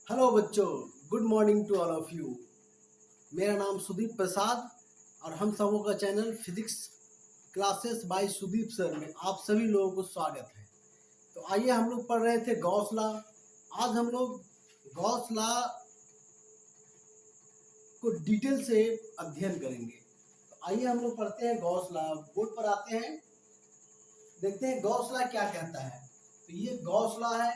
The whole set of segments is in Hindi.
हेलो बच्चों, good morning to all of you. मेरा नाम सुदीप प्रसाद और हम सबों का channel physics classes by Sudeep sir में आप सभी लोगों को स्वागत है। तो आइए, हम लोग पढ़ रहे थे गॉस लॉ। आज हम लोग गॉस लॉ को डिटेल से अध्ययन करेंगे। तो आइए हम लोग पढ़ते हैं गॉस लॉ। बोर्ड पर आते हैं, देखते हैं गॉस लॉ क्या कहता है। तो ये गॉस लॉ है।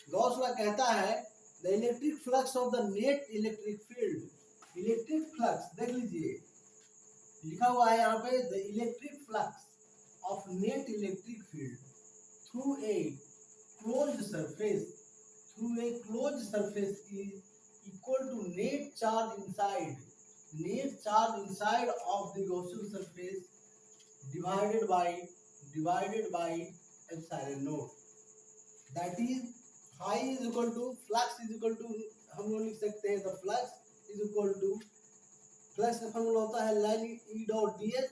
गॉस लॉ कहता है the electric flux of the net electric field. Electric flux देख लीजिए, लिखा हुआ है यहाँ पे the electric flux of net electric field through a closed surface is equal to net charge inside of the Gaussian surface divided by epsilon naught, that is phi is equal to flux is equal to, हम लोग लिख सकते हैं the flux is equal to, flux का फॉर्मूला होता है लाइन ई डॉट डी एस।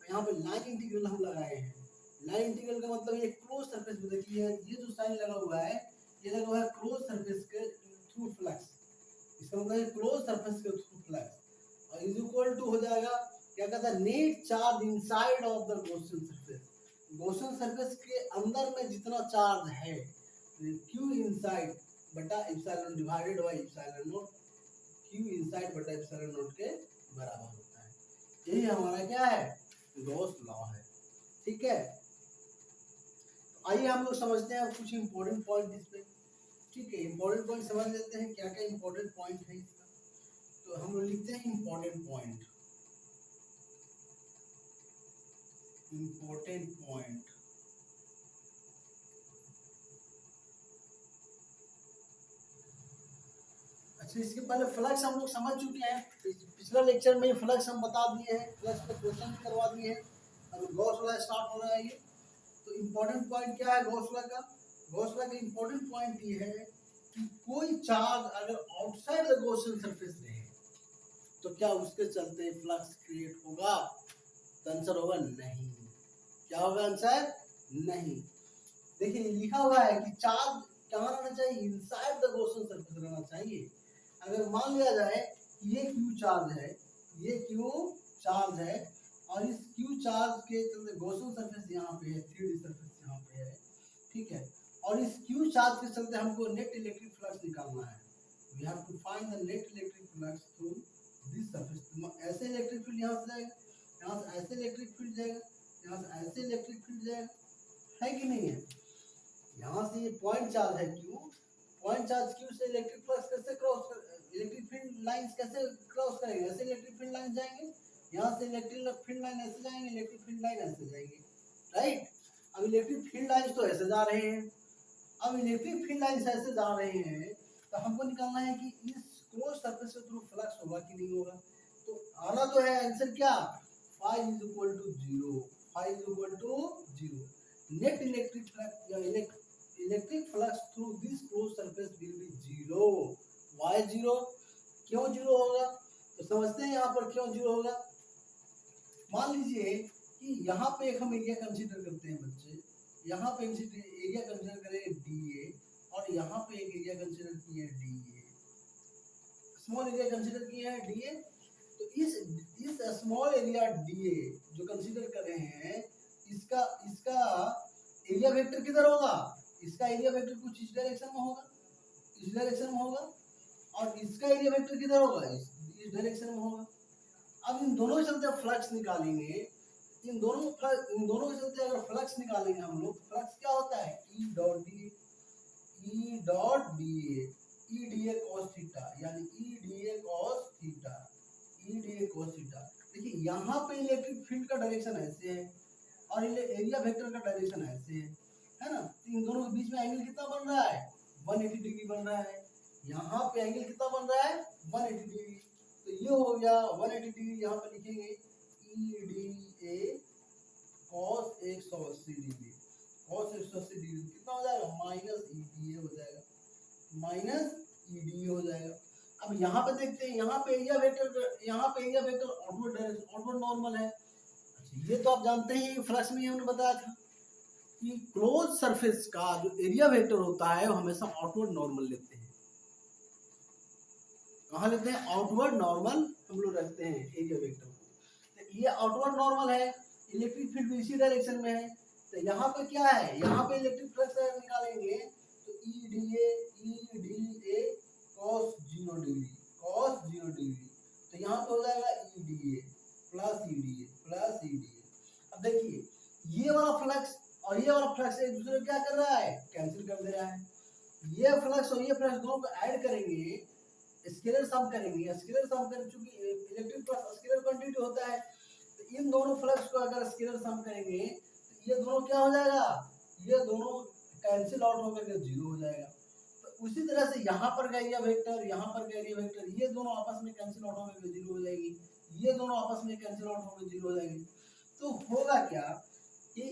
यहाँ पे लाइन इंटीग्रल हम लगाए हैं। लाइन इंटीग्रल का मतलब ये क्लोज सरफेस में देखिए, ये जो साइन लगा हुआ है ये लगा हुआ है क्लोज सरफेस के थ्रू फ्लक्स। इसका मतलब क्लोज सरफेस के थ्रू फ्लक्स और इज इक्वल टू हो जाएगा क्या कहता है net charge inside of the Gaussian surface. Gaussian surface के अंदर में जितना चार्ज है क्यू इनसाइड बटा epsilon divided by epsilon naught, Q inside बटा एप्सिलॉन नॉट के बराबर होता है। यही हमारा क्या है, गॉस लॉ है। ठीक है, तो आइए हम लोग समझते हैं कुछ इंपॉर्टेंट पॉइंट इस पे। ठीक है, इंपॉर्टेंट पॉइंट समझ लेते हैं क्या क्या इंपॉर्टेंट पॉइंट है इसका। तो हम लोग लिखते हैं इंपॉर्टेंट पॉइंट। अच्छा, इसके पहले फ्लक्स हम लोग समझ चुके हैं। पिछला लेक्चर में फ्लक्स हम बता दिए हैं, फ्लक्स पे क्वेश्चन भी करवा दिए हैं। अब गॉस लॉ स्टार्ट हो रहा है ये। तो इम्पोर्टेंट पॉइंट क्या है गॉस लॉ का? गॉस लॉ का इम्पोर्टेंट पॉइंट ये है कि कोई चार्ज अगर आउटसाइड द गॉसियन सरफेस रहे तो क्या उसके चलते फ्लक्स क्रिएट होगा? तो आंसर होगा नहीं। क्या होगा आंसर? नहीं। देखिए लिखा हुआ है कि चार्ज कहाँ रहना चाहिए, इनसाइड द गॉसियन सरफेस रहना चाहिए। अगर मान लिया जाए ये क्यू चार्ज है, ये क्यू चार्ज है और इस क्यू चार्ज के चलते गॉसियन सरफेस यहाँ पे है, 3D सरफेस यहाँ पे है। ठीक है, और इस क्यू चार्ज के चलते हमको नेट इलेक्ट्रिक फ्लक्स निकालना है। We have to find the net electric flux through this surface. ऐसे इलेक्ट्रिक फील्ड यहाँ से जाएगा, यहाँ से ऐसे इलेक्ट्रिक फील्ड जाएगा, यहाँ से ऐसे इलेक्ट्रिक फील्ड जाएगा, है कि नहीं है? यहाँ से ये पॉइंट चार्ज है क्यू, पॉइंट चार्ज क्यू से इलेक्ट्रिक फ्लक्स कैसे क्रॉस, इलेक्ट्रिक फील्ड लाइंस कैसे क्रॉस करेंगे? ऐसे इलेक्ट्रिक फील्ड लाइन जाएंगे, यहाँ से इलेक्ट्रिक फील्ड लाइन ऐसे जाएंगे, इलेक्ट्रिक फील्ड लाइन ऐसे जाएंगे, राइट। अब इलेक्ट्रिक फील्ड लाइंस तो ऐसे जा रहे हैं, अब इलेक्ट्रिक फील्ड लाइंस ऐसे जा रहे हैं तो हमको निकालना है कि इस क्लोज सरफेस के थ्रू फ्लक्स होगा कि नहीं होगा। तो आना तो है आंसर क्या, phi is equal to zero, phi is equal to zero. Net electric flux या electric flux through this close surface will be zero. Why zero? क्यों जीरो होगा तो समझते हैं यहाँ पर क्यों जीरो होगा। मान लीजिए कि यहाँ पे एक हम एरिया कंसीडर करते हैं बच्चे, यहाँ पे एरिया कंसीडर करें डी ए और यहाँ पे एक एरिया कंसीडर किए हैं D A, small area consider किए हैं डी ए। तो इस स्मॉल एरिया डी ए जो कंसीडर कर रहे हैं इसका इसका एरिया वेक्टर किधर होगा? इसका एरिया वेक्टर कुछ इस डायरेक्शन में होगा, इस डायरेक्शन में होगा, और इसका एरिया वेक्टर किधर होगा? इस डायरेक्शन में होगा। अब इन दोनों के चलते फ्लक्स निकालेंगे, इन दोनों के चलते अगर फ्लक्स निकालेंगे हम लोग, फ्लक्स क्या होता है E dot D A, E dot D A, E D A cos theta, यानी E D A cos theta, E D A cos theta. देखिए यहाँ पे इलेक्ट्रिक फील्ड का डायरेक्शन ऐसे है और एरिया वेक्टर का डायरेक्शन ऐसे है ना। तो इन दोनों के बीच में एंगल कितना बन रहा है? 180 डिग्री बन रहा है। यहाँ पे एंगल कितना बन रहा है? 180 डिग्री। तो ये हो गया 180 डिग्री, यहाँ पे लिखेंगे ई D A cos 180 degree, cos 180 degree कितना हो जाएगा? माइनस ई डी ए हो जाएगा, माइनस ई डी ए हो जाएगा। अब यहाँ पे देखते हैं, यहाँ पे area vector outward direction, outward normal है। अच्छा, ये तो आप जानते ही, फ्लक्स में हमने बताया था कि क्लोज सरफेस का जो एरिया वेक्टर होता है वो हमेशा आउटवर्ड नॉर्मल लेते हैं। कहाँ लेते हैं, आउटवर्ड नॉर्मल हम लोग रखते हैं एरिया वेक्टर को। तो ये आउटवर्ड नॉर्मल है, इलेक्ट्रिक फील्ड भी इसी डायरेक्शन में है। तो यहाँ पे क्या है, यहाँ पे इलेक्ट्रिक फ्लक्स निकालेंगे तो ई D A cos 0 degree, cos 0 degree. तो यहाँ पे हो जाएगा ई डी ए प्लस ई डी ए प्लस ई डी ए। अब देखिए ये वाला फ्लक्स और ये वाला फ्लक्स एक दूसरे को क्या कर रहा है, कैंसिल कर दे रहा है। ये फ्लक्स और ये फ्लक्स दोनों को ऐड करेंगे, स्केलर सम करेंगे, स्केलर सम कर, चूंकि इलेक्ट्रिक फ्लक्स स्केलर क्वांटिटी होता है, तो इन दोनों फ्लक्स को अगर स्केलर सम करेंगे तो ये दोनों क्या हो जाएगा, ये दोनों कैंसिल आउट होकर के जीरो हो जाएगा। तो उसी तरह से यहाँ पर का एरिया वेक्टर, यहाँ पर का एरिया वेक्टर, ये दोनों आपस में कैंसिल आउट होकर के जीरो हो जाएगी, ये दोनों आपस में कैंसिल आउट होकर जीरो हो जाएगी। तो होगा क्या कि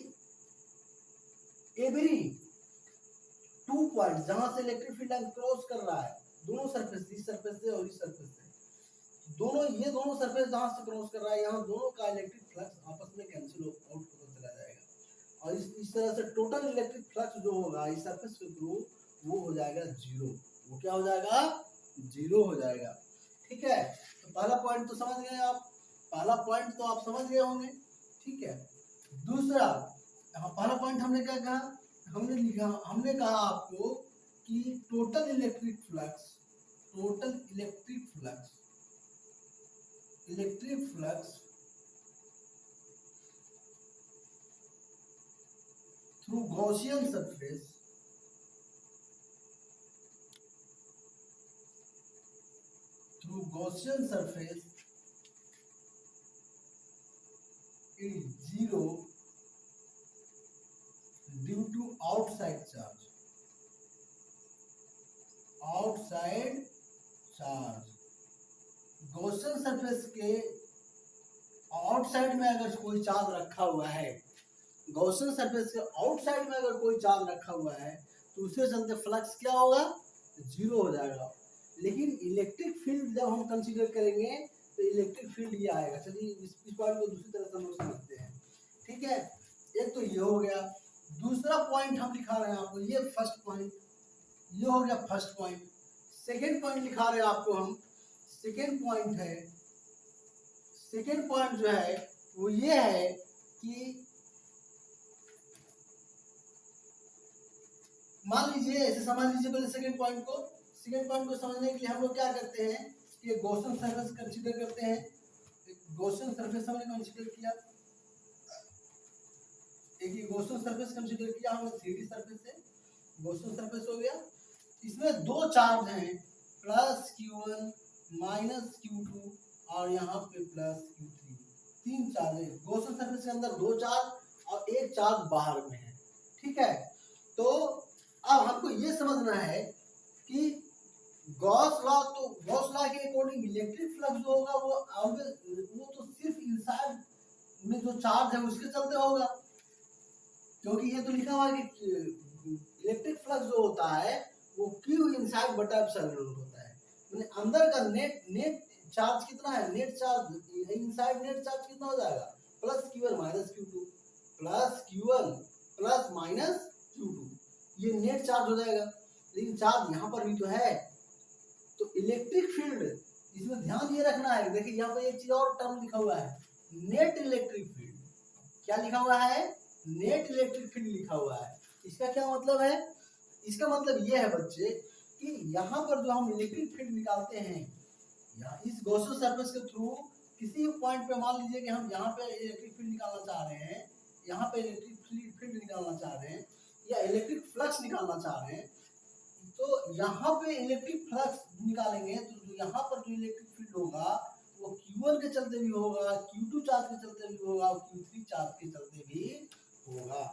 एवरी 2 पॉइंट जहां से इलेक्ट्रिक फील्ड लाइन क्रॉस कर रहा है, दोनों सरफेस, इस सरफेस से और इस सरफेस से, दोनों ये दोनों सरफेस जहां से क्रॉस कर रहा है, यहाँ दोनों का इलेक्ट्रिक फ्लक्स आपस में कैंसिल आउट होकर चला जाएगा। और इस तरह से टोटल इलेक्ट्रिक फ्लक्स जो होगा इस सरफेस के थ्रू वो हो जाएगा जीरो। वो क्या हो जाएगा, जीरो हो जाएगा। ठीक है, तो पहला पॉइंट तो समझ गए आप, पहला पॉइंट तो आप समझ गए होंगे। ठीक है, दूसरा, यहाँ पहला पॉइंट हमने क्या कहा, हमने कहा आपको कि total electric flux through Gaussian surface is zero due to outside charge। Gaussian surface के आउटसाइड में अगर कोई चार्ज रखा हुआ है, गॉसियन सरफेस के आउटसाइड में अगर कोई चार्ज रखा हुआ है तो उसके चलते फ्लक्स क्या होगा, जीरो हो जाएगा। लेकिन इलेक्ट्रिक फील्ड जब हम कंसीडर करेंगे तो इलेक्ट्रिक फील्ड ये आएगा। चलिए इस पॉइंट को दूसरी तरह से हम लोग समझते हैं। ठीक है, एक तो ये हो गया। दूसरा पॉइंट हम दिखा रहे हैं आपको, ये फर्स्ट पॉइंट, ये हो गया फर्स्ट पॉइंट। सेकेंड पॉइंट दिखा रहे हैं आपको हम, सेकेंड पॉइंट जो है वो ये है कि मान लीजिए, ऐसे समझ लीजिए पहले सेकेंड पॉइंट को समझने के लिए हम लोग क्या करते हैं कि गॉसियन सरफेस कंसीडर करते हैं। गॉसियन सरफेस हमने कंसीडर किया, एक गॉसियन सरफेस कंसीडर किया हमने, 3D सरफेस है, गॉसियन सरफेस हो गया। इसमें दो चार्ज हैं, प्लस Q1 माइनस Q2 और यहाँ पे प्लस Q3, तीन चार्ज है गॉसियन सरफेस के अंदर, दो चार्ज और एक चार्ज बाहर में है। ठीक है, तो अब हमको ये समझना है कि गॉस लॉ के अकॉर्डिंग इलेक्ट्रिक फ्लक्स जो होगा वो तो सिर्फ इनसाइड में जो चार्ज है उसके चलते होगा, क्योंकि ये तो लिखा हुआ है कि इलेक्ट्रिक फ्लक्स जो होता है वो Q इनसाइड बटा एप्सिलॉन होता है। मतलब अंदर का नेट चार्ज कितना है, net charge inside net charge कितना हो जाएगा, plus Q1 minus Q2, plus Q1 plus minus Q2, ये नेट चार्ज हो जाएगा। लेकिन चार्ज यहाँ पर भी तो है, तो इलेक्ट्रिक फील्ड, इसमें ध्यान ये रखना है, देखिए यहाँ पर एक चीज और टर्म लिखा हुआ है, नेट इलेक्ट्रिक फील्ड। क्या लिखा हुआ है, नेट इलेक्ट्रिक फील्ड लिखा हुआ है। इसका क्या मतलब है, इसका मतलब ये है बच्चे कि यहाँ पर जो हम इलेक्ट्रिक फील्ड निकालते हैं, यहाँ इस गॉसियन सरफेस के थ्रू किसी पॉइंट पे, मान लीजिए कि हम यहाँ पे इलेक्ट्रिक फील्ड निकालना चाह रहे हैं, यहाँ पे इलेक्ट्रिक फील्ड निकालना चाह रहे हैं या इलेक्ट्रिक फ्लक्स निकालना चाह रहे हैं, तो यहाँ पे इलेक्ट्रिक फ्लक्स निकालेंगे तो यहाँ पर जो इलेक्ट्रिक फील्ड होगा वो Q1 के चलते भी होगा, Q2 चार्ज के चलते भी होगा और Q3 चार्ज के चलते भी होगा।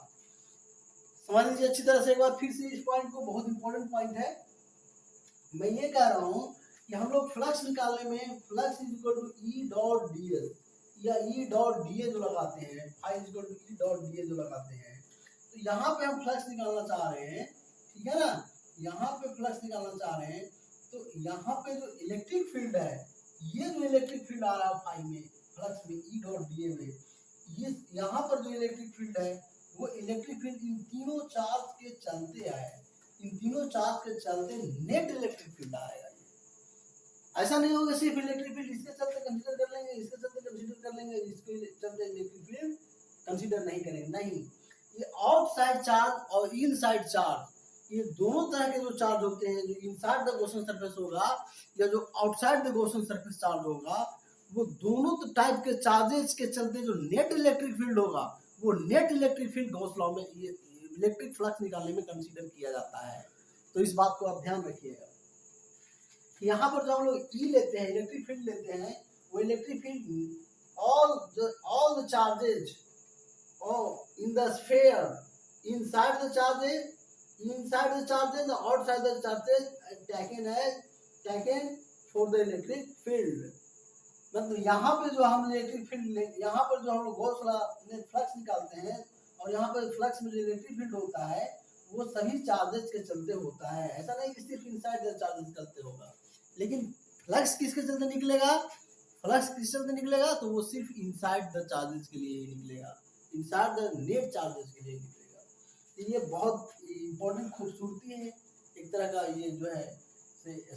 समझ लीजिए अच्छी तरह से एक बार फिर से इस पॉइंट को, बहुत इंपॉर्टेंट पॉइंट है। मैं ये कह रहा हूँ कि हम लोग फ्लक्स निकालने में flux is equal to E dot ds या E डॉट da जो लगाते हैं, phi is equal to E dot da जो लगाते हैं, तो यहाँ पे हम फ्लक्स निकालना चाह रहे हैं, ठीक है ना, यहाँ पे फ्लक्स निकालना चाह रहे हैं, तो यहाँ पे जो इलेक्ट्रिक फील्ड है, ये जो इलेक्ट्रिक फील्ड आ रहा है फाई में, फ्लक्स में E डॉट da में, ये यहाँ पर जो इलेक्ट्रिक फील्ड है वो इलेक्ट्रिक फील्ड इन तीनों चार्ज के चलते आए, इन तीनों चार्ज के चलते नेट इलेक्ट्रिक फील्ड आएगा। ऐसा नहीं होगा सिर्फ इलेक्ट्रिक फील्ड इसके चलते कंसीडर कर लेंगे, इसके चलते कंसीडर कर लेंगे, इसके चलते इलेक्ट्रिक फील्ड कंसीडर नहीं करेंगे, नहीं। ये आउटसाइड चार्ज और इनसाइड चार्ज, ये दोनों तरह के जो चार्ज होते हैं, जो इनसाइड द गॉसियन सरफेस होगा या जो outside the Gaussian surface charge होगा, वो दोनों टाइप के चार्जेस के चलते जो नेट इलेक्ट्रिक फील्ड होगा, वो net electric field Gauss law में ये इलेक्ट्रिक फ्लक्स निकालने में कंसीडर किया जाता है। तो इस बात को आप ध्यान रखिएगा। यहाँ पर जो हम लोग ई लेते हैं, इलेक्ट्रिक फील्ड लेते हैं, वो electric field all the charges in the sphere inside the charges and outside the charges taken for the electric field। मतलब यहाँ पे जो हम इलेक्ट्रिक फील्ड यहाँ पर जो हम लोग गॉस लॉ में फ्लक्स निकालते हैं, और यहाँ पर फ्लक्स में जो इलेक्ट्रिक फील्ड होता है वो सभी चार्जेस के चलते होता है। ऐसा नहीं कि सिर्फ इनसाइड द चार्जेस चलते होगा, लेकिन फ्लक्स किसके चलते निकलेगा, फ्लक्स किस चलते निकलेगा, तो वो सिर्फ इनसाइड द चार्जेस के लिए ही निकलेगा, इनसाइड द नेट चार्जेस के लिए निकलेगा। तो ये बहुत इम्पोर्टेंट खूबसूरती है, एक तरह का ये जो है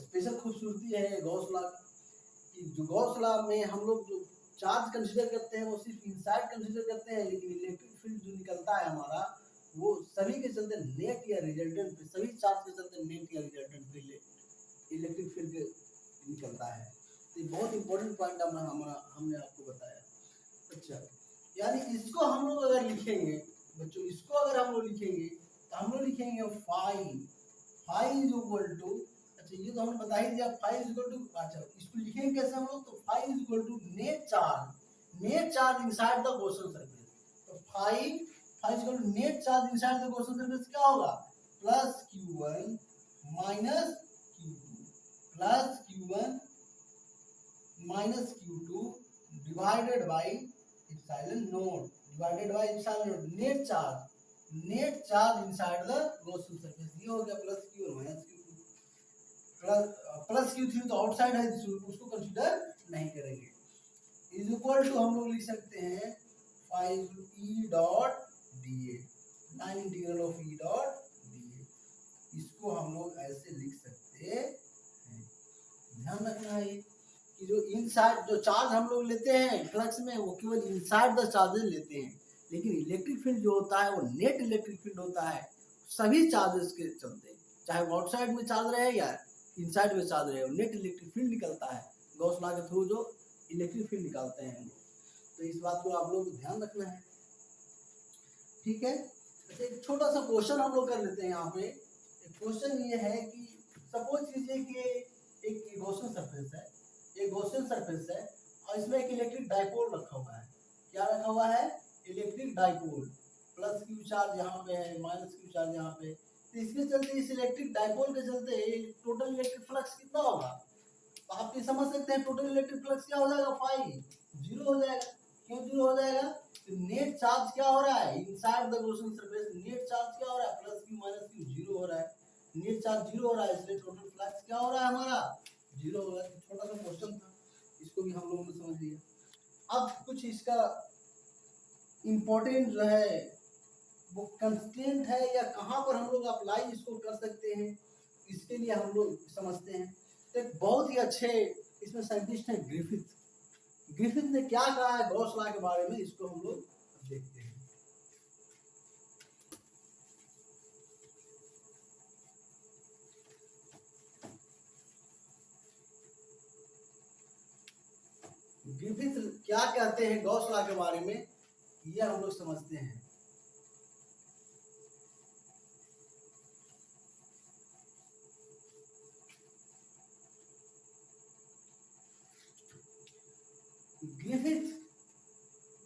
स्पेशल खूबसूरती है गॉस लॉ की। जो गॉस लॉ में हम लोग जो चार्ज कंसीडर करते हैं वो सिर्फ इनसाइड कंसीडर करते हैं, लेकिन इलेक्ट्रिक फील्ड जो निकलता है हमारा, वो सभी के चलते नेट या रिजल्टेंट, सभी चार्ज के चलते नेट या रिजल्टेंट फील्ड इलेक्ट्रिक फील्ड निकलता है। तो ये बहुत इंपॉर्टेंट पॉइंट हमने आपको बताया। अच्छा, यानी इसको हम लोग अगर लिखेंगे बच्चों, इसको अगर हम लोग लिखेंगे तो हम लोग लिखेंगे फाई इज इक्वल टू, अच्छा ये तो हमने बता ही दिया, फाई इज इक्वल टू, अच्छा इसको लिखेंगे कैसे हम लोग, तो phi is equal to net charge inside the Gaussian surface. तो phi is equal to net charge inside the Gaussian surface क्या होगा, plus Q1 minus Q2 plus Q1 minus Q2 divided by epsilon naught, divided by epsilon naught, net charge inside the Gaussian surface. ये हो गया plus Q1 minus Q2 plus Q3 तो आउटसाइड है, उसको कंसीडर नहीं करेंगे। इज इक्वल टू हम लोग लिख सकते हैं 5 E dot dA, line integral of E dot dA, इसको हम लोग ऐसे लिख सकते हैं। ध्यान रखना है कि जो इनसाइड जो चार्ज हम लोग लेते हैं फ्लक्स में, वो केवल इनसाइड द चार्जेस लेते हैं, लेकिन इलेक्ट्रिक फील्ड जो होता है वो नेट इलेक्ट्रिक फील्ड होता है सभी चार्जेस के चलते, चाहे वो आउटसाइड में चार्ज रहे या इनसाइड में चार्ज रहे, नेट इलेक्ट्रिक फील्ड निकलता है गॉस लॉ के थ्रू, जो इलेक्ट्रिक फील्ड निकालते हैं हम लोग। तो इस बात को आप लोग को ध्यान रखना है, ठीक है। अच्छा, एक छोटा सा क्वेश्चन हम लोग कर लेते हैं यहाँ पे। क्वेश्चन ये है कि सपोज कीजिए कि एक गॉसियन सरफेस है, एक गॉसियन सरफेस है और इसमें एक इलेक्ट्रिक डाइपोल रखा हुआ है। क्या रखा हुआ है, electric dipole, plus Q charge यहाँ पे है, माइनस Q चार्ज यहाँ पे। तो इसके चलते, इस इलेक्ट्रिक डाइपोल के चलते टोटल इलेक्ट्रिक फ्लक्स कितना होगा, तो आप ये समझ सकते हैं टोटल इलेक्ट्रिक फ्लक्स क्या हो जाएगा, फाई जीरो हो जाएगा। क्यों जीरो हो जाएगा, नेट चार्ज क्या हो रहा है inside the Gaussian surface, net charge क्या हो रहा है, plus Q minus Q zero हो रहा है, नेट चार्ज जीरो हो रहा है, इसलिए टोटल फ्लक्स क्या हो रहा है हमारा, जीरो हो रहा है। छोटा सा क्वेश्चन था, इसको भी हम लोगों ने समझ लिया। अब कुछ इसका इम्पोर्टेंट जो है वो कंस्ट्रेंट है, या कहाँ पर हम लोग अप्लाई इसको कर सकते हैं, इसके लिए हम लोग समझते हैं। तो एक बहुत ही अच्छे इसमें साइंटिस्ट हैं ग्रिफिथ ने क्या कहा है गॉस लॉ के बारे में, इसको हम लोग देखते हैं। ग्रिफिथ क्या कहते हैं गॉस लॉ के बारे में, ये हम लोग समझते हैं।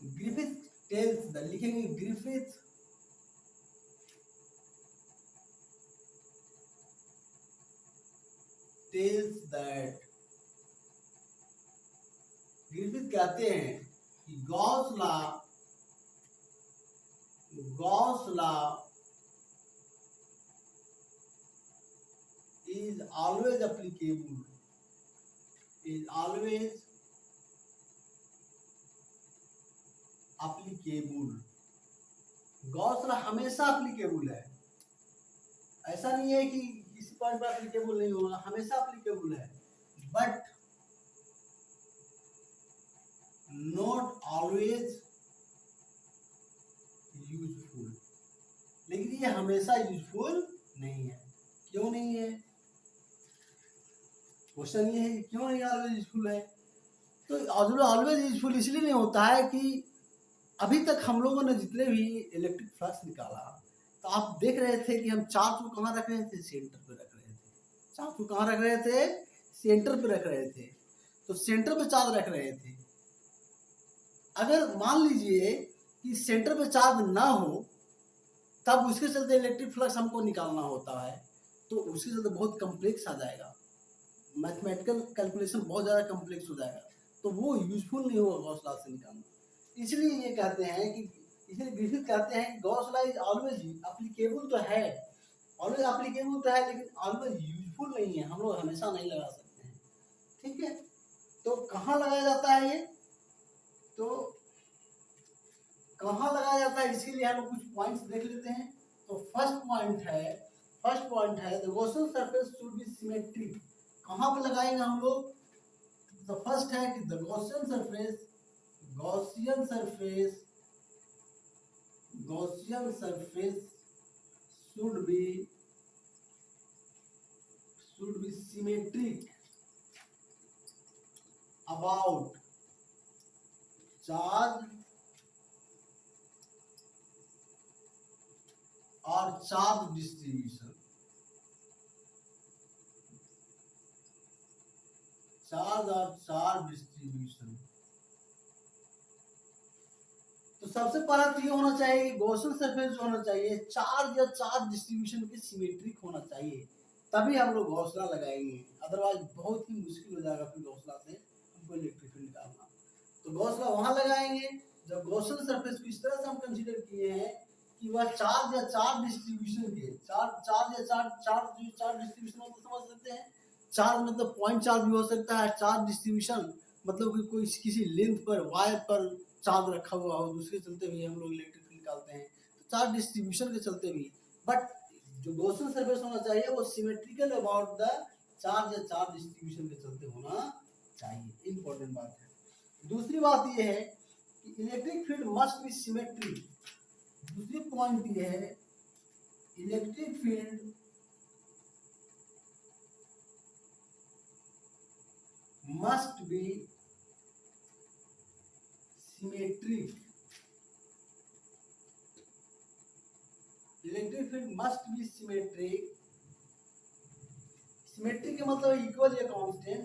Griffith tells the, लिखेंगे Griffith tells that, ग्रिफिथ कहते हैं कि Gauss law is always applicable, Gauss law हमेशा एप्लीकेबल है। ऐसा नहीं है कि किसी पॉइंट पर एप्लीकेबल नहीं होगा, हमेशा एप्लीकेबल है। बट नॉट ऑलवेज यूजफुल, लेकिन ये हमेशा यूजफुल नहीं है। क्यों नहीं है? क्वेश्चन ये है कि क्यों नहीं ऑलवेज यूजफुल है। तो ऑलवेज यूजफुल इसलिए नहीं होता है कि अभी तक हम लोगों ने जितने भी इलेक्ट्रिक फ्लक्स निकाला, तो आप देख रहे थे कि हम चार्ज को कहाँ रख रहे थे? सेंटर पे रख रहे थे। चार्ज को कहाँ रख रहे थे? सेंटर पे रख रहे थे। तो सेंटर पे चार्ज रख रहे थे। अगर मान लीजिए कि सेंटर पे चार्ज ना हो, तब उसके चलते इलेक्ट्रिक फ्लक्स हमको निकालना होता है, तो उसके चलते बहुत कम्प्लेक्स आ जाएगा, मैथमेटिकल कैलकुलेशन बहुत ज़्यादा कम्प्लेक्स हो जाएगा, तो वो यूजफुल नहीं होगा गॉस लॉ से निकालना। इसलिए ये कहते हैं कि, इसलिए ग्रिफिथ कहते हैं कि Gauss law is always applicable तो है, ऑलवेज एप्लीकेबल तो है, लेकिन ऑलवेज यूजफुल नहीं है। हम लोग हमेशा नहीं लगा सकते हैं। ठीक है, तो कहाँ लगाया जाता है ये? तो कहाँ लगाया जाता है, इसके लिए हम लोग कुछ पॉइंट्स देख लेते हैं। तो फर्स्ट पॉइंट है the Gaussian surface should be symmetric. कहाँ पे लगाएंगे हम लोग? तो फर्स्ट है कि the Gaussian surface should be symmetric about charge और चार्ज डिस्ट्रीब्यूशन। तो सबसे पहला तो ये होना चाहिए कि गॉसियन सरफेस जो होना चाहिए चार्ज या चार्ज डिस्ट्रीब्यूशन के सिमेट्रिक होना चाहिए, तभी हम लोग गॉस लॉ लगाएंगे। अदरवाइज बहुत ही मुश्किल हो जाएगा फिर गॉस लॉ से हमको इलेक्ट्रिक फील्ड निकालना। तो गॉस लॉ वहां लगाएंगे जब गॉसियन सरफेस को इस तरह से हम कंसीडर किए हैं कि वह चार्ज या चार्ज डिस्ट्रीब्यूशन के चार्ज डिस्ट्रीब्यूशन मतलब समझ सकते हैं। चार्ज मतलब पॉइंट चार्ज भी हो सकता है। चार्ज डिस्ट्रीब्यूशन मतलब कि कोई किसी लेंथ पर वायर पर चार्ज रखा हुआ हो, दूसरे चलते भी हम लोग इलेक्ट्रिक फील्ड निकालते हैं, तो चार्ज डिस्ट्रीब्यूशन के चलते भी। बट जो गॉसियन सरफेस होना चाहिए वो सिमेट्रिकल अबाउट द चार्ज या चार्ज डिस्ट्रीब्यूशन के चलते होना चाहिए। इंपॉर्टेंट बात है। दूसरी बात ये है कि electric field must be symmetric. दूसरी पॉइंट ये है electric field must be symmetric. Electric field must be symmetric. Symmetric का मतलब इक्वल या कांस्टेंट।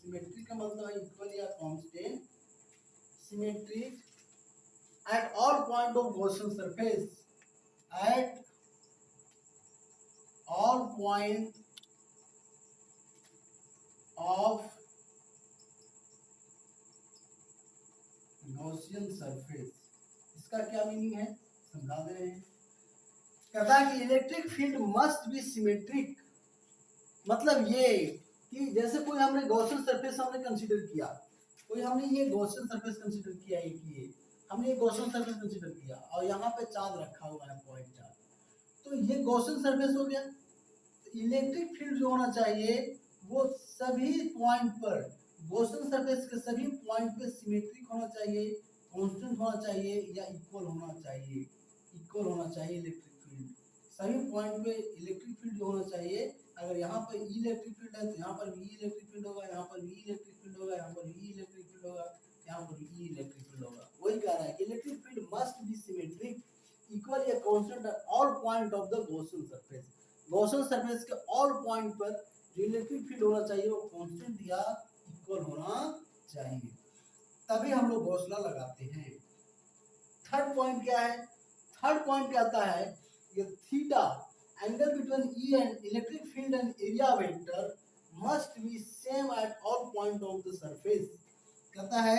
सिमेट्रिक का मतलब है इक्वल या constant. Symmetric at all point of Gaussian surface, at all point of Gaussian surface। इसका क्या मीनिंग है समझा दे रहे हैं। कहता है कि electric field must be symmetric, मतलब ये कि जैसे कोई हमने गॉसियन सरफेस हमने कंसीडर किया, कोई हमने ये गॉसियन सरफेस कंसीडर किया है कि हमने ये गॉसियन सरफेस कंसीडर किया और यहाँ पे चार्ज रखा हुआ है पॉइंट चार्ज, तो ये गॉसियन सरफेस हो गया। तो इलेक्ट्रिक फील्ड जो होना चाहिए वो सभी पॉइंट पर, गॉसियन सरफेस के सभी पॉइंट पे सिमेट्रिक होना चाहिए, कांस्टेंट होना चाहिए या इक्वल होना चाहिए। इक्वल होना चाहिए इलेक्ट्रिक फील्ड सभी पॉइंट पे। इलेक्ट्रिक फील्ड जो होना चाहिए, अगर यहाँ पर ई इलेक्ट्रिक फील्ड है तो यहाँ पर भी इलेक्ट्रिक फील्ड होगा, यहाँ पर भी इलेक्ट्रिक फील्ड होगा, यहाँ पर भी इलेक्ट्रिक फील्ड होगा, यहाँ पर भी इलेक्ट्रिक फील्ड होगा। वही कह रहा है कि electric field must be symmetric equal या constant at all point of the Gaussian surface. Gaussian surface के ऑल पॉइंट पर जो इलेक्ट्रिक फील्ड होना चाहिए वो कांस्टेंट या इक्वल होना चाहिए, तभी हम लोग गॉस लॉ लगाते हैं। थर्ड पॉइंट क्या है? थर्ड पॉइंट कहता है कि theta angle between E and electric field and area vector must be same at all point of the surface। कहता है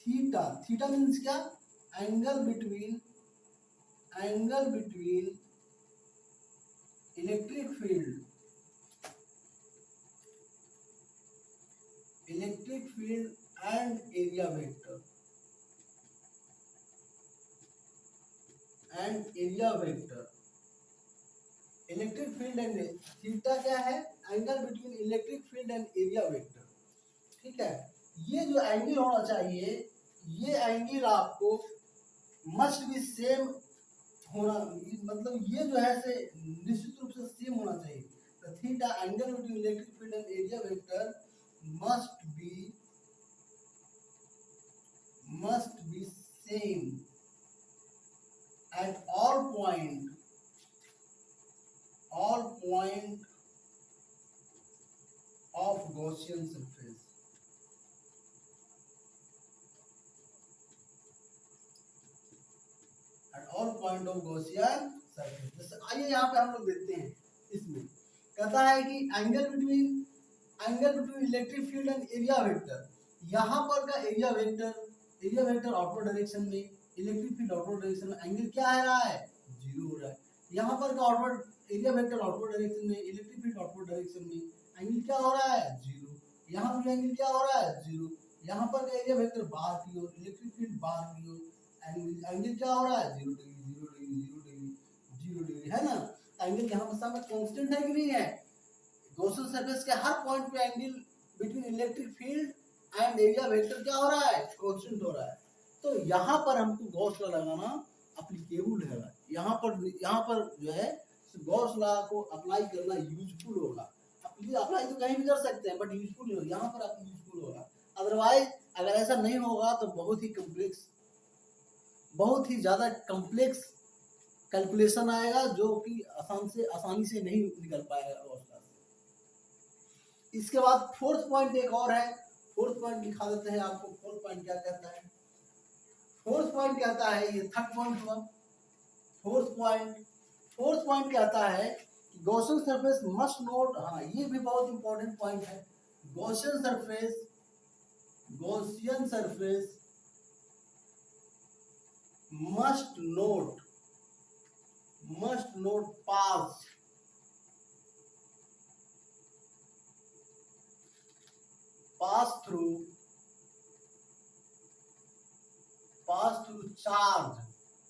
थीटा, थीटा मीन्स क्या? Angle between electric field and area vector electric field and theta क्या है, angle between electric field and area vector. ठीक है, ये जो एंगल होना चाहिए, ये एंगल आपको मस्ट बी सेम होना, मतलब ये जो है से निश्चित रूप से सेम होना चाहिए। The theta angle between electric field and area vector must be same at all point of Gaussian surface। at all point of Gaussian surface। जैसे आइए यहाँ पे हम लोग देखते हैं, इसमें कहता है कि angle between electric field and area vector. यहाँ पर का एरिया वेक्टर आउटवर्ड डायरेक्शन में, इलेक्ट्रिक फील्ड आउटवर्ड डायरेक्शन में, एंगल क्या है रहा है, जीरो हो रहा है। यहाँ पर का outward area vector outward direction में, इलेक्ट्रिक फील्ड आउटवर्ड डायरेक्शन में, एंगल क्या हो रहा है, जीरो। यहाँ पर एंगल क्या हो रहा है, जीरो। यहाँ पर का एरिया वेक्टर बाहर की ओर, इलेक्ट्रिक फील्ड बाहर की ओर, एंगल क्या हो रहा है, 0 डिग्री 0 डिग्री 0 डिग्री 0 डिग्री, है ना। एंगल यहाँ पर सामने कांस्टेंट है कि नहीं है। गॉसियन सरफेस के हर पॉइंट पे angle between electric field and area vector क्या हो रहा है, कांस्टेंट हो रहा है। तो यहाँ पर हमको गॉस लॉ लगाना एप्लीकेबल है। यहाँ पर जो है गॉस लॉ को अप्लाई करना यूजफुल होगा। अप्लाई तो कहीं भी कर सकते हैं, बट यूजफुल होगा यहाँ पर, आप यूजफुल होगा। अदरवाइज अगर ऐसा नहीं होगा तो बहुत ही ज्यादा कम्प्लेक्स कैलकुलेशन आएगा, जो कि आसानी से नहीं निकल पाएगा गॉस लॉ से। इसके बाद फोर्थ पॉइंट एक और है, फोर्थ पॉइंट दिखा देते हैं आपको। फोर्थ पॉइंट क्या कहता है, फोर्थ पॉइंट कहता है, ये थर्ड पॉइंट हुआ। फोर्थ पॉइंट कहता है कि गॉसियन सरफेस मस्ट नोट, हाँ ये भी बहुत इंपॉर्टेंट पॉइंट है। Gaussian surface must note pass through charge।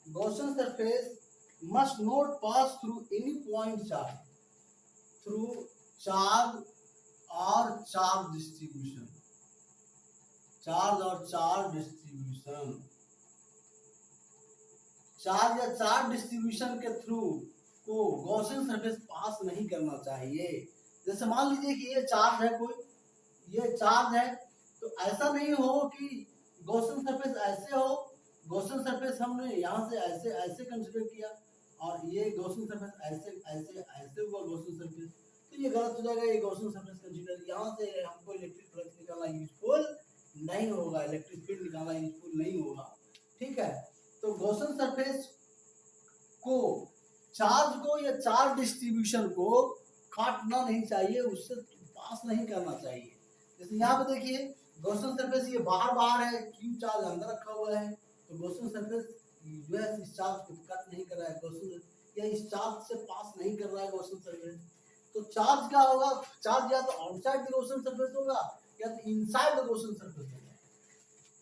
Gaussian surface must not pass through any point charge through charge or charge distribution। Charge या चार्ज डिस्ट्रीब्यूशन के थ्रू को गॉसियन सरफेस पास नहीं करना चाहिए। जैसे मान लीजिए कि ये चार्ज है, ये चार्ज है, तो ऐसा नहीं हो कि गॉसियन सरफेस ऐसे हो, गॉसियन सरफेस हमने यहाँ से ऐसे कंसीडर किया और ये गॉसियन सरफेस ऐसे हुआ गॉसियन सरफेस, तो ये गलत हो जाएगा। ये गॉसियन सरफेस कंसीडर, यहाँ से हमको इलेक्ट्रिक फ्लक्स निकालना यूजफुल नहीं होगा, इलेक्ट्रिक फील्ड निकालना यूजफुल नहीं होगा। ठीक है, तो गॉसियन सरफेस को, चार्ज को या चार्ज डिस्ट्रीब्यूशन को काटना नहीं चाहिए, उससे पास नहीं करना चाहिए। जैसे यहाँ पे देखिए गॉसियन सरफेस ये बाहर है, क्यू चार्ज अंदर रखा हुआ है, तो गॉसियन सरफेस जो है इस चार्ज को कट नहीं कर रहा है, गॉसियन या इस चार्ज से पास नहीं कर रहा है गॉसियन सरफेस। तो चार्ज क्या होगा, चार्ज या तो आउटसाइड द गॉसियन सरफेस होगा या तो इनसाइड द गॉसियन सरफेस होगा।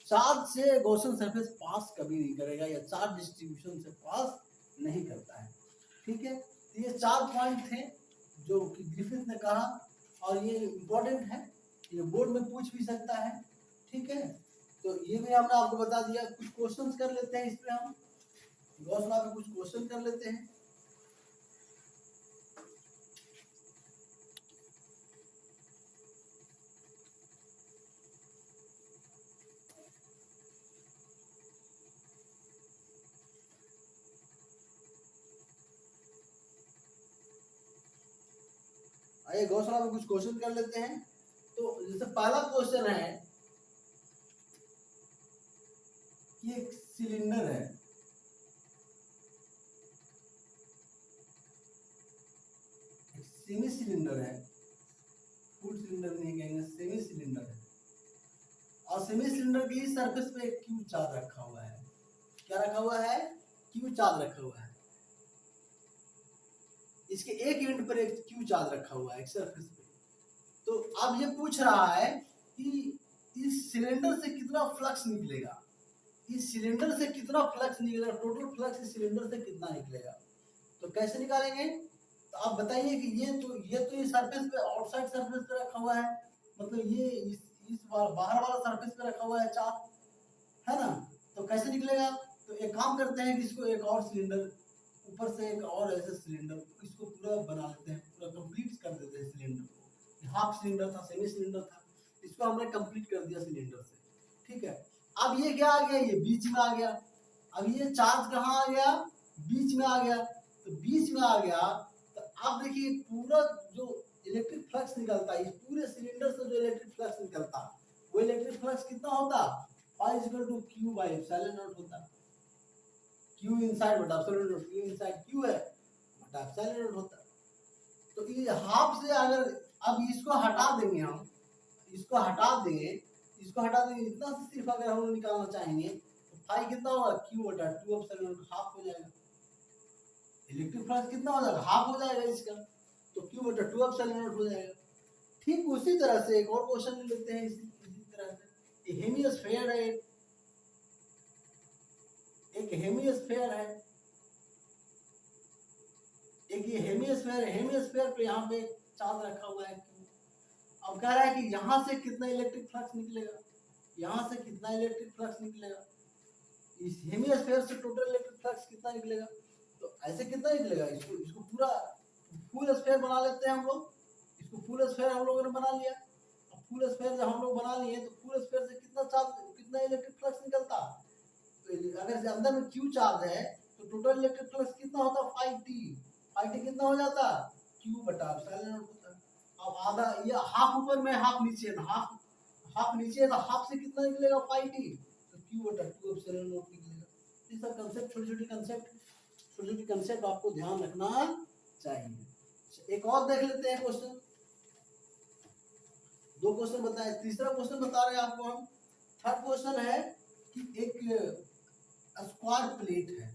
चार्ज से गॉसियन सरफेस पास कभी नहीं करेगा या चार्ज डिस्ट्रीब्यूशन से पास नहीं करता है। ठीक है, तो ये 4 पॉइंट थे जो कि ग्रिफिथ ने कहा, और ये इम्पोर्टेंट है, ये बोर्ड में पूछ भी सकता है। ठीक है, तो ये भी हमने आपको बता दिया। कुछ क्वेश्चंस कर लेते हैं इस पे, हम गॉस लॉ पे कुछ क्वेश्चन कर लेते हैं। आइए गॉस लॉ पे कुछ क्वेश्चन कर लेते हैं। तो जैसे पहला क्वेश्चन है कि एक सिलेंडर है, सेमी सिलेंडर है, फुल सिलेंडर नहीं कहेंगे, सेमी सिलेंडर है, और सेमी सिलेंडर की सरफेस पे एक क्यू चार्ज रखा हुआ है। क्या रखा हुआ है, क्यू चार्ज रखा हुआ है। इसके एक एंड पर एक क्यू चार्ज रखा हुआ है एक सरफेस पे। तो अब ये पूछ रहा है कि इस सिलेंडर से कितना फ्लक्स निकलेगा, इस सिलेंडर से कितना फ्लक्स निकलेगा, टोटल फ्लक्स इस सिलेंडर से कितना निकलेगा। तो कैसे निकालेंगे, तो आप बताइए कि ये सरफेस पे आउटसाइड सरफेस पे रखा हुआ है, मतलब ये इस बाहर वाला सरफेस पे रखा हुआ है चार्ज, है ना। तो कैसे निकलेगा? तो एक काम करते हैं कि इसको एक और सिलेंडर ऊपर से एक और ऐसे सिलेंडर इसको पूरा बना लेते हैं, पूरा कंप्लीट कर देते हैं सिलेंडर को। हाफ सिलेंडर था, सेमी सिलेंडर था, इसको हमने कंप्लीट कर दिया सिलेंडर से, ठीक है। अब ये क्या आ गया? ये बीच में आ गया। अब ये चार्ज कहाँ आ गया? बीच में आ गया। तो बीच में आ गया तो अब देखिए पूरा जो इलेक्ट्रिक फ्लक्स निकलता है, इस पूरे सिलेंडर से जो इलेक्ट्रिक फ्लक्स निकलता वो इलेक्ट्रिक फ्लक्स कितना होता? Phi equal to Q by epsilon naught होता। क्यू इनसाइड बटा epsilon naught, Q inside Q है बटा एप्सिलॉन नॉट होता। तो ये हाफ से अगर अब इसको हटा देंगे, हम इसको हटा देंगे, इसको हटा देंगे, इतना से सिर्फ अगर हम निकालना चाहेंगे तो फाई कितना होगा? क्यू बटा टू एप्सिलॉन नॉट, हाफ हो जाएगा। इलेक्ट्रिक फ्लक्स कितना हो जाएगा? हाफ हो जाएगा इसका, तो क्यू बटा टू एप्सिलॉन नॉट हो जाएगा। ठीक उसी तरह से एक और क्वेश्चन लेते हैं इसी तरह से। ये हेमिस्फीयर है, एक हेमिस्फीयर है, एक ये हेमिस्फीयर है। हेमिस्फीयर पे यहाँ पे चार्ज रखा हुआ है। अब कह रहा है कि यहाँ से कितना इलेक्ट्रिक फ्लक्स निकलेगा, यहाँ से कितना इलेक्ट्रिक फ्लक्स निकलेगा, इस हेमिस्फीयर से टोटल इलेक्ट्रिक फ्लक्स कितना निकलेगा। तो ऐसे कितना निकलेगा? इसको इसको पूरा फुल स्फीयर बना लेते हैं हम लोग। इसको फुल स्फीयर हम लोगों ने बना लिया। अब फुल स्फीयर जब हम लोग बना लिए तो फुल स्फीयर से कितना चार्ज, कितना इलेक्ट्रिक फ्लक्स निकलता? तो अगर अंदर में क्यू चार्ज है तो टोटल इलेक्ट्रिक फ्लक्स कितना होता? Phi T. फाई टी कितना हो जाता? क्यू बटा एप्सिलॉन नॉट होता। अब आधा ये हाफ ऊपर में हाफ नीचे है, हाफ हाफ नीचे है तो हाफ से कितना निकलेगा? फाई टी, तो क्यू बटा टू एप्सिलॉन नॉट निकलेगा। ये सब कंसेप्ट, छोटी छोटी कंसेप्ट आपको ध्यान रखना चाहिए। एक और देख लेते हैं क्वेश्चन। दो क्वेश्चन बताए, तीसरा क्वेश्चन बता रहे हैं आपको हम। थर्ड क्वेश्चन है कि एक स्क्वायर प्लेट है,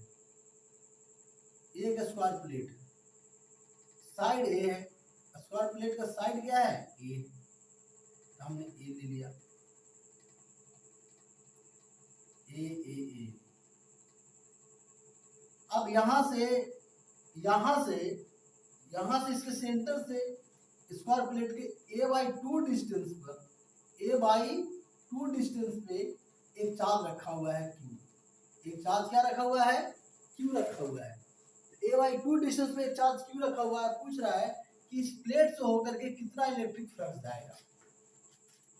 एक स्क्वायर प्लेट है, साइड ए है। स्क्वायर प्लेट का साइड क्या है? ए। तो हमने ए ले लिया, ए ए ए। अब यहां से इसके सेंटर से स्क्वायर प्लेट के ए बाई टू डिस्टेंस पर, ए बाई टू डिस्टेंस पे एक चार्ज रखा हुआ है क्यू। एक चार्ज क्या रखा हुआ है? क्यू रखा हुआ है। ए बाई टू डिस्टेंस पे एक चार्ज क्यू रखा हुआ है। पूछ रहा है कि इस प्लेट से होकर के कितना इलेक्ट्रिक फ्लक्स जाएगा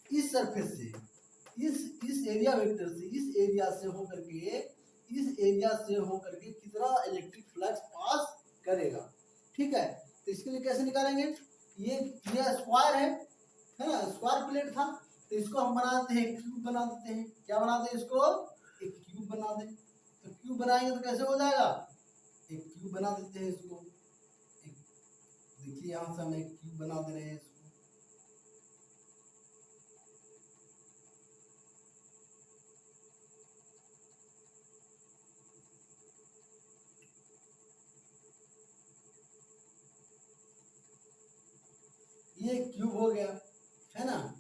इस सरफेस से, इस एरिया वेक्टर से, इस एरिया से होकर के कितना इलेक्ट्रिक फ्लक्स पास करेगा। ठीक है, तो इसके लिए कैसे निकालेंगे? ये स्क्वायर है ना, स्क्वायर प्लेट था, तो इसको हम बनाते हैं क्यूब बना देते हैं। क्या बनाते हैं इसको? एक क्यूब बना दें। तो क्यूब बनाएंगे तो कैसे हो जाएगा? एक क्यूब बना देते हैं इसको। एक देखिए यहाँ से हम एक क्यूब बना दे रहे हैं इसको। ये क्यूब हो गया, है ना।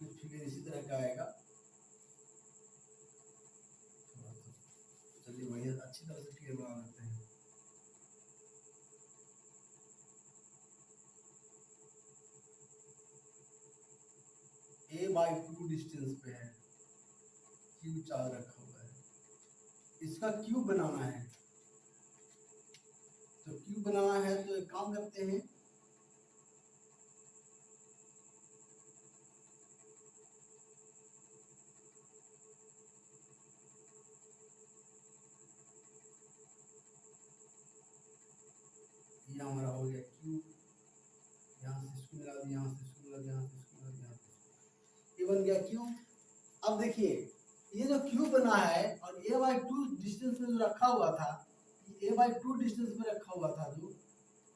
फिगर इसी तरह का आएगा। चलिए वही अच्छी तरह से फिगर बना लेते हैं। ए बाई टू डिस्टेंस पे है, क्यूब चार्ज रखा हुआ है, इसका क्यूब बनाना है। तो क्यूब बनाना है तो एक काम करते हैं, ये हमारा हो गया क्यूब। यहाँ से इसको मिला दिया, यहाँ से इसको मिला दिया, यहाँ से इसको मिला दिया, ये बन गया क्यूब। अब देखिए ये जो क्यूब बना है और ए बाई टू डिस्टेंस में जो रखा हुआ था, ए बाई टू डिस्टेंस में रखा हुआ था जो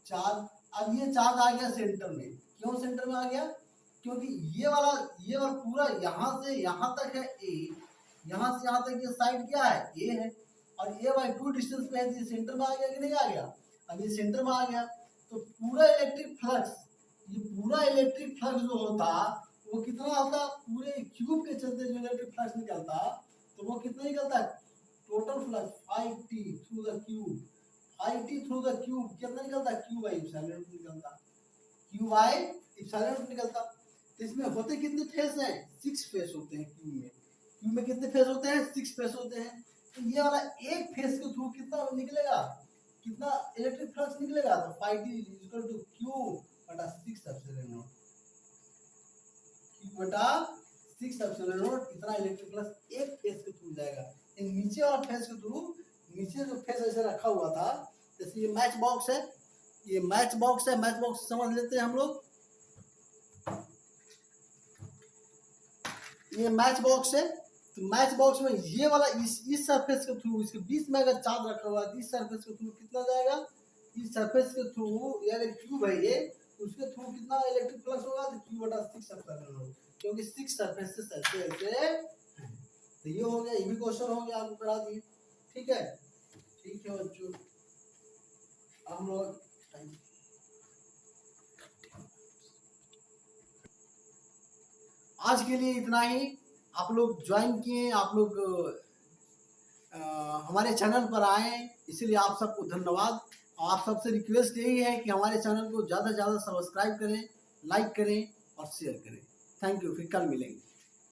चार्ज, अब ये चार्ज आ गया सेंटर में। क्यों सेंटर में आ गया? क्योंकि ये वाला पूरा यहाँ से यहाँ तक है ए, यहाँ से यहाँ तक ये साइड क्या है? ए है, और ए बाई टू डिस्टेंस पे है, तो ये सेंटर में आ गया कि नहीं आ गया? अब ये सेंटर में आ गया तो पूरा इलेक्ट्रिक फ्लक्स जो होता वो कितना होता? पूरे क्यूब के के चलते जो इलेक्ट्रिक फ्लक्स निकलता तो वो कितना निकलता है, total flux 5T through the cube, 5T through the cube कितना निकलता है, Q बाई एप्सिलॉन नॉट निकलता, Q बाई एप्सिलॉन नॉट निकलता। तो इसमें होते कितने फेस हैं, 6 फेस होते हैं क्यू में, क्यू में कितने फेस होते हैं, 6 फेस होते हैं। तो ये वाला एक फेस के थ्रू कितना निकलेगा, कितना इलेक्ट्रिक फ्लक्स निकलेगा, तो 5T इक्वल टू Q बटा 6 एप्सिलॉन नॉट, Q बटा 6 एप्सिलॉन नॉट, इतना इलेक्ट्रिक फ्लक्स एक फेस के थ्रू जाएगा। इन नीचे वाला फेस के थ्रू, नीचे जो फेस ऐसे रखा हुआ था, जैसे ये मैच बॉक्स है, ये मैच बॉक्स है, मैच बॉक्स समझ लेते हैं हम लोग, ये मैच बॉक्स है। तो मैच बॉक्स में ये वाला इस सरफेस के थ्रू, इसके बीच में अगर चार्ज रखा हुआ है, इस सरफेस के थ्रू कितना जाएगा, इस सरफेस के थ्रू ये अगर क्यूब है ये, उसके थ्रू कितना इलेक्ट्रिक फ्लक्स होगा, तो Q बटा 6 एप्सिलॉन नॉट, क्योंकि 6 सरफेसेस ऐसे ऐसे। तो ये हो गया, ये भी क्वेश्चन हो गया, आपको करा दिए। ठीक है, ठीक है बच्चों, हम लोग आज के लिए इतना ही। आप लोग ज्वाइन किए, आप लोग हमारे चैनल पर आए, इसीलिए आप सबको धन्यवाद। आप सबसे रिक्वेस्ट यही है कि हमारे चैनल को ज़्यादा से ज़्यादा सब्सक्राइब करें, लाइक करें और शेयर करें। थैंक यू, फिर कल मिलेंगे।